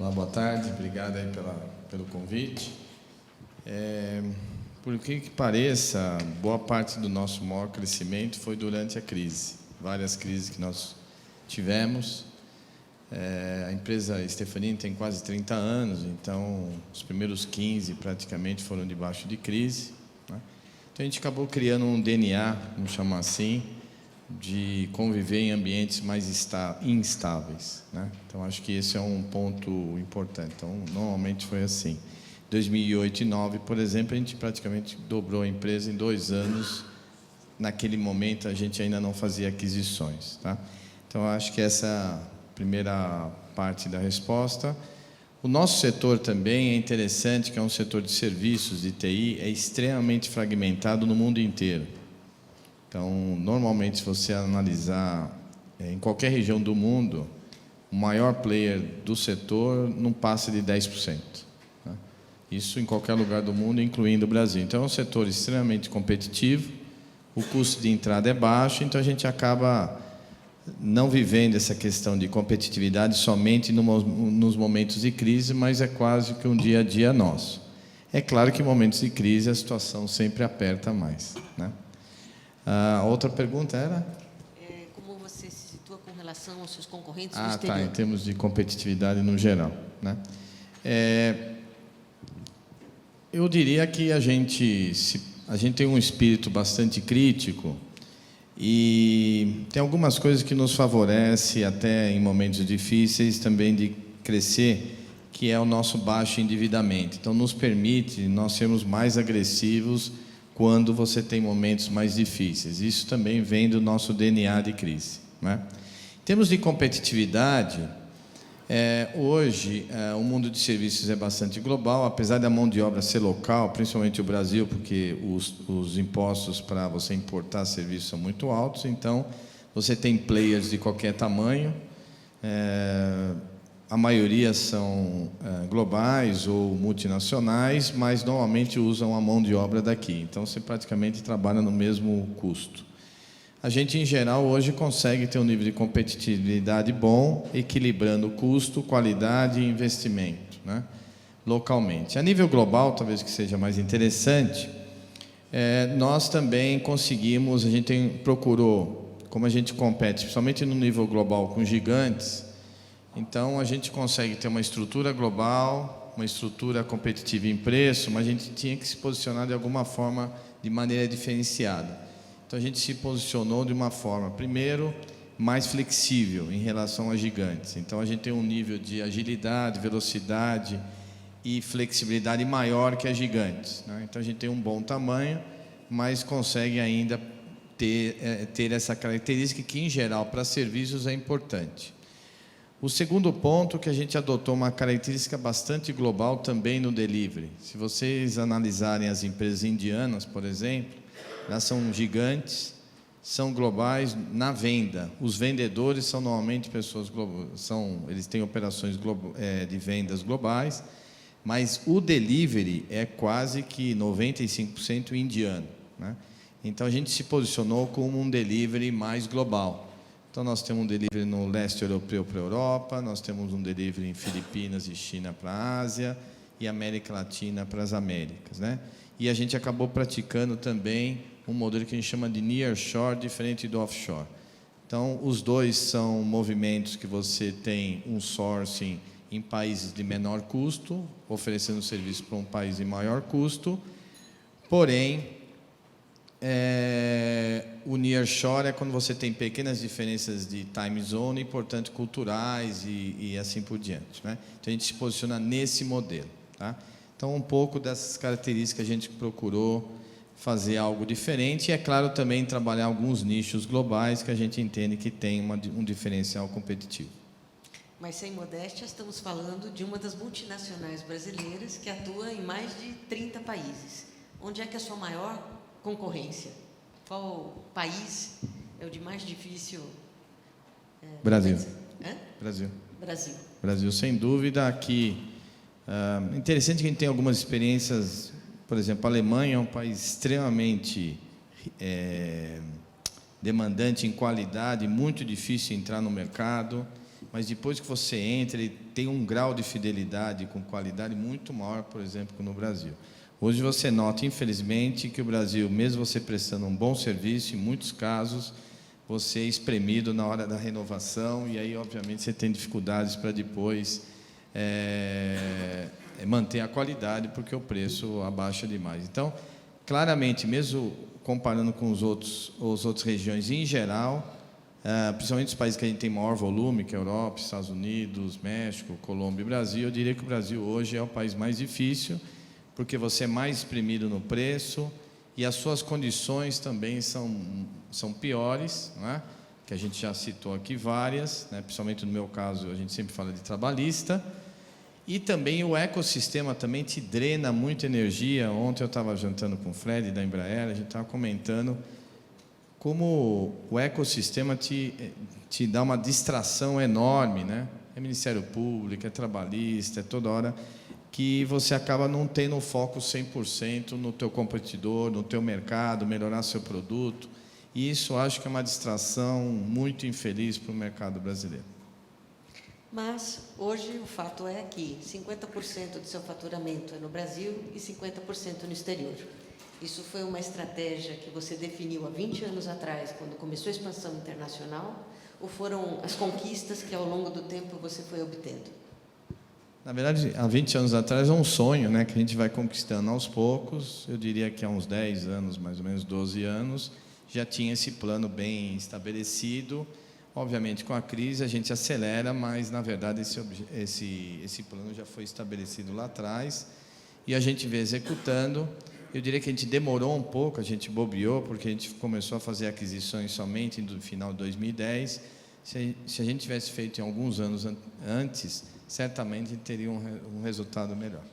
Olá, boa tarde, obrigado aí pelo convite. Por que pareça, boa parte do nosso maior crescimento foi durante a crise. Várias crises que nós tivemos. A empresa Stefanini tem quase 30 anos, então os primeiros 15 praticamente foram debaixo de crise, né? Então a gente acabou criando um DNA, vamos chamar assim, de conviver em ambientes mais instáveis, né? Então acho que esse é um ponto importante. Então normalmente foi assim. 2008 e 2009, por exemplo, a gente praticamente dobrou a empresa em 2 anos. Naquele momento a gente ainda não fazia aquisições, tá? Então acho que essa é a primeira parte da resposta. O nosso setor também é interessante, que é um setor de serviços de TI, é extremamente fragmentado no mundo inteiro. Então, normalmente, se você analisar em qualquer região do mundo, o maior player do setor não passa de 10%. Né? Isso em qualquer lugar do mundo, incluindo o Brasil. Então, é um setor extremamente competitivo, o custo de entrada é baixo, então a gente acaba não vivendo essa questão de competitividade somente nos momentos de crise, mas é quase que um dia a dia nosso. É claro que em momentos de crise a situação sempre aperta mais, né? A outra pergunta era? Como você se situa com relação aos seus concorrentes do exterior? Tá, em termos de competitividade no geral, né? Eu diria que a gente tem um espírito bastante crítico e tem algumas coisas que nos favorecem até em momentos difíceis também de crescer, que é o nosso baixo endividamento. Então, nos permite nós sermos mais agressivos quando você tem momentos mais difíceis. Isso também vem do nosso DNA de crise, né? Em termos de competitividade, hoje o mundo de serviços é bastante global, apesar da mão de obra ser local, principalmente o Brasil, porque os impostos para você importar serviços são muito altos, então você tem players de qualquer tamanho, a maioria são globais ou multinacionais, mas normalmente usam a mão de obra daqui, então você praticamente trabalha no mesmo custo. A gente, em geral, hoje consegue ter um nível de competitividade bom, equilibrando custo, qualidade e investimento, né? Localmente. A nível global, talvez que seja mais interessante, nós também conseguimos, a gente procurou, como a gente compete, principalmente no nível global, com gigantes, então a gente consegue ter uma estrutura global, uma estrutura competitiva em preço, mas a gente tinha que se posicionar de alguma forma, de maneira diferenciada. Então, a gente se posicionou de uma forma, primeiro, mais flexível em relação a gigantes. Então, a gente tem um nível de agilidade, velocidade e flexibilidade maior que as gigantes, né? Então, a gente tem um bom tamanho, mas consegue ainda ter essa característica que, em geral, para serviços é importante. O segundo ponto, que a gente adotou uma característica bastante global também no delivery. Se vocês analisarem as empresas indianas, por exemplo, elas são gigantes, são globais na venda. Os vendedores são normalmente pessoas globais, eles têm operações de vendas globais, mas o delivery é quase que 95% indiano, né? Então a gente se posicionou como um delivery mais global. Então nós temos um delivery no leste europeu para a Europa, nós temos um delivery em Filipinas e China para a Ásia e América Latina para as Américas, né? E a gente acabou praticando também um modelo que a gente chama de nearshore, diferente do offshore. Então, os dois são movimentos que você tem um sourcing em países de menor custo, oferecendo serviço para um país de maior custo, porém, o nearshore é quando você tem pequenas diferenças de time zone, e, portanto, culturais e assim por diante, né? Então, a gente se posiciona nesse modelo, tá? Então, um pouco dessas características que a gente procurou fazer algo diferente e, é claro, também trabalhar alguns nichos globais que a gente entende que tem um diferencial competitivo. Mas, sem modéstia, estamos falando de uma das multinacionais brasileiras que atua em mais de 30 países. Onde é que é a sua maior concorrência? Qual país é o de mais difícil? Brasil. Brasil. Brasil, sem dúvida. Aqui, interessante que a gente tem algumas experiências. Por exemplo, a Alemanha é um país extremamente demandante em qualidade, muito difícil entrar no mercado. mas depois que você entra, ele tem um grau de fidelidade com qualidade muito maior, por exemplo, que no Brasil. Hoje você nota, infelizmente, que o Brasil, mesmo você prestando um bom serviço, em muitos casos, você é espremido na hora da renovação, e aí, obviamente, você tem dificuldades para depois manter a qualidade, porque o preço abaixa demais. Então, claramente, mesmo comparando com as outras regiões em geral, principalmente os países que a gente tem maior volume, que é a Europa, Estados Unidos, México, Colômbia e Brasil, eu diria que o Brasil hoje é o país mais difícil, porque você é mais espremido no preço e as suas condições também são piores, não é? Que a gente já citou aqui várias, né? Principalmente no meu caso, a gente sempre fala de trabalhista, e também o ecossistema também te drena muita energia. Ontem eu estava jantando com o Fred da Embraer, a gente estava comentando como o ecossistema te dá uma distração enorme, né? É Ministério Público, é trabalhista, é toda hora que você acaba não tendo o foco 100% no teu competidor, no teu mercado, melhorar seu produto. E isso acho que é uma distração muito infeliz para o mercado brasileiro. Mas hoje o fato é que 50% do seu faturamento é no Brasil e 50% no exterior. Isso foi uma estratégia que você definiu há 20 anos atrás, quando começou a expansão internacional, ou foram as conquistas que ao longo do tempo você foi obtendo? Na verdade, há 20 anos atrás é um sonho, né, que a gente vai conquistando aos poucos. Eu diria que há uns 10 anos, mais ou menos 12 anos, já tinha esse plano bem estabelecido. Obviamente, com a crise a gente acelera, mas, na verdade, esse plano já foi estabelecido lá atrás e a gente vê executando. Eu diria que a gente demorou um pouco, a gente bobeou, porque a gente começou a fazer aquisições somente no final de 2010. Se a gente tivesse feito em alguns anos antes, certamente teria um resultado melhor.